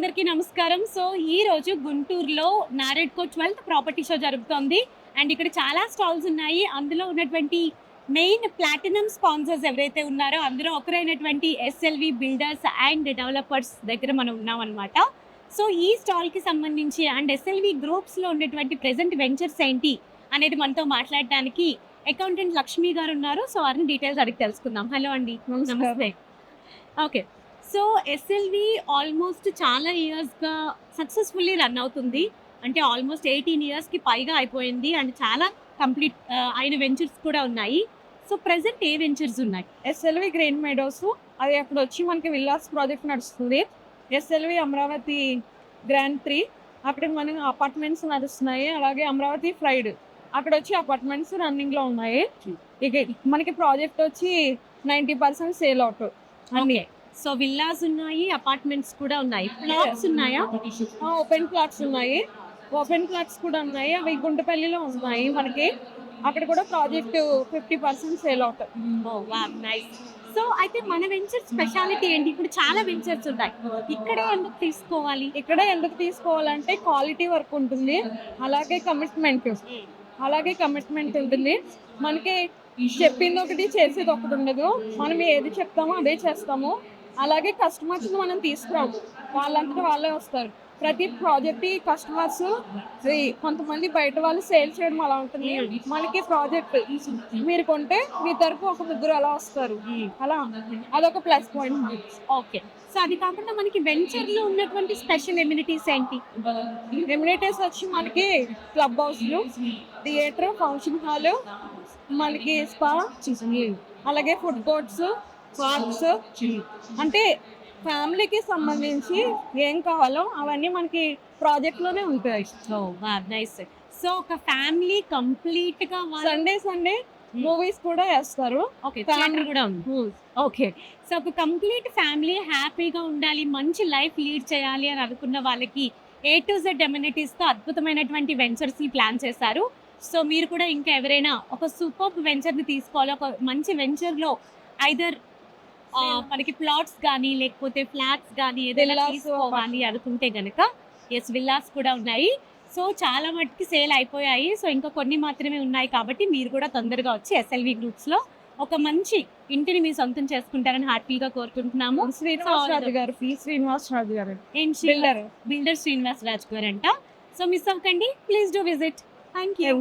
అందరికీ నమస్కారం. సో ఈ రోజు గుంటూరులో నారెడ్కో 12th ప్రాపర్టీ షో జరుగుతోంది. అండ్ ఇక్కడ చాలా స్టాల్స్ ఉన్నాయి. అందులో ఉన్నటువంటి మెయిన్ ప్లాటినం స్పాన్సర్స్ ఎవరైతే ఉన్నారో అందులో ఒకరైనటువంటి ఎస్ఎల్వి బిల్డర్స్ అండ్ డెవలపర్స్ దగ్గర మనం ఉన్నామన్నమాట. సో ఈ స్టాల్కి సంబంధించి అండ్ ఎస్ఎల్వి గ్రూప్స్లో ఉన్నటువంటి ప్రెజెంట్ వెంచర్స్ ఏంటి అనేది మనతో మాట్లాడడానికి అకౌంటెంట్ లక్ష్మి గారు ఉన్నారు. సో వారిని డీటెయిల్స్ అడిగి తెలుసుకుందాం. హలో అండి. నమస్తే. ఓకే. సో ఎస్ఎల్వి ఆల్మోస్ట్ చాలా ఇయర్స్గా సక్సెస్ఫుల్లీ రన్ అవుతుంది. అంటే ఆల్మోస్ట్ 18 ఇయర్స్కి పైగా అయిపోయింది. అండ్ చాలా కంప్లీట్ అయిన వెంచర్స్ కూడా ఉన్నాయి. సో ప్రెసెంట్ ఏ వెంచర్స్ ఉన్నాయి? ఎస్ఎల్వి గ్రీన్ మెడోస్, అది అక్కడ వచ్చి మనకి విల్లాస్ ప్రాజెక్ట్ నడుస్తుంది. ఎస్ఎల్వి అమరావతి గ్రాండ్ 3, అక్కడ మనకి అపార్ట్మెంట్స్ నడుస్తున్నాయి. అలాగే అమరావతి ఫ్రైడ్, అక్కడ వచ్చి అపార్ట్మెంట్స్ రన్నింగ్లో ఉన్నాయి. ఇక మనకి ప్రాజెక్ట్ వచ్చి 90% sale out. Okay. So villas ఉన్నాయి, అపార్ట్మెంట్స్ కూడా ఉన్నాయి. ప్లాట్స్ ఉన్నాయా? ఓపెన్ ప్లాట్స్ ఉన్నాయి. ఓపెన్ ప్లాట్స్ కూడా ఉన్నాయి. అవి గుంటపల్లిలో ఉన్నాయి మనకి. అక్కడ కూడా project 50% sale out. Nice. So అయితే మన వెంచర్ స్పెషాలిటీ ఏంటి? ఇప్పుడు చాలా వెంచర్స్ ఉన్నాయి, ఇక్కడే ఎందుకు తీసుకోవాలి? ఇక్కడ ఎందుకు తీసుకోవాలంటే క్వాలిటీ వర్క్ ఉంటుంది, అలాగే కమిట్మెంట్ ఉంటుంది. మనకి చెప్పింది ఒకటి చేసేది ఒకటి ఉండదు. మనం ఏది చెప్తామో అదే చేస్తాము. అలాగే కస్టమర్స్ మనం తీసుకురాము, వాళ్ళంతా వాళ్ళే వస్తారు. ప్రతి ప్రాజెక్ట్ కస్టమర్స్ కొంతమంది బయట వాళ్ళు సేల్ చేయడం అలా ఉంటుంది. మనకి ప్రాజెక్ట్ మీరు కొంటే మీ తరపు ఒక ముగ్గురు అలా వస్తారు. అలా అదొక ప్లస్ పాయింట్. ఓకే. సో అది కాకుండా మనకి వెంచర్లో ఉన్నటువంటి స్పెషల్ ఎమ్యూనిటీస్ ఏంటి? ఎమ్యూనిటీస్ వచ్చి మనకి క్లబ్ హౌస్లు, థియేటర్, ఫంక్షన్ హాల్, మనకి స్పా, అలాగే ఫుడ్ కోర్ట్స్, పార్క్స్, అంటే ఫ్యామిలీకి సంబంధించి ఏం కావాలో అవన్నీ మనకి ప్రాజెక్ట్లోనే ఉంటాయి. నైస్. సో ఒక ఫ్యామిలీ కంప్లీట్గా సండే మూవీస్ కూడా వేస్తారు. ఓకే, ఫ్యామిలీ కూడా ఉంది. ఓకే. సో ఒక కంప్లీట్ ఫ్యామిలీ హ్యాపీగా ఉండాలి, మంచి లైఫ్ లీడ్ చేయాలి అని అనుకున్న వాళ్ళకి A to Z ఎమ్యూనిటీస్తో అద్భుతమైనటువంటి వెంచర్స్ని ప్లాన్ చేశారు. సో మీరు కూడా ఇంకా ఎవరైనా ఒక సూపర్ వెంచర్ని తీసుకోవాలి, ఒక మంచి వెంచర్లో ఐదర్ మనకి ప్లాట్స్ కానీ లేకపోతే ఫ్లాట్స్ కానీ ఏదైనా తీసుకోవాలి అనుకుంటే కనుక విల్లాస్ కూడా ఉన్నాయి. సో చాలా మట్టుకి సేల్ అయిపోయాయి. సో ఇంకా కొన్ని మాత్రమే ఉన్నాయి. కాబట్టి మీరు కూడా తొందరగా వచ్చి ఎస్ఎల్వి గ్రూప్స్లో ఒక మంచి ఇంటిని మీ సొంతం చేసుకుంటారని హ్యాపీగా కోరుకుంటున్నాము. శ్రీనివాసరాజు గారు బిల్డర్ శ్రీనివాసరాజు గారు అంట. సో మిస్ అవ్వకండి, please do visit. Thank you.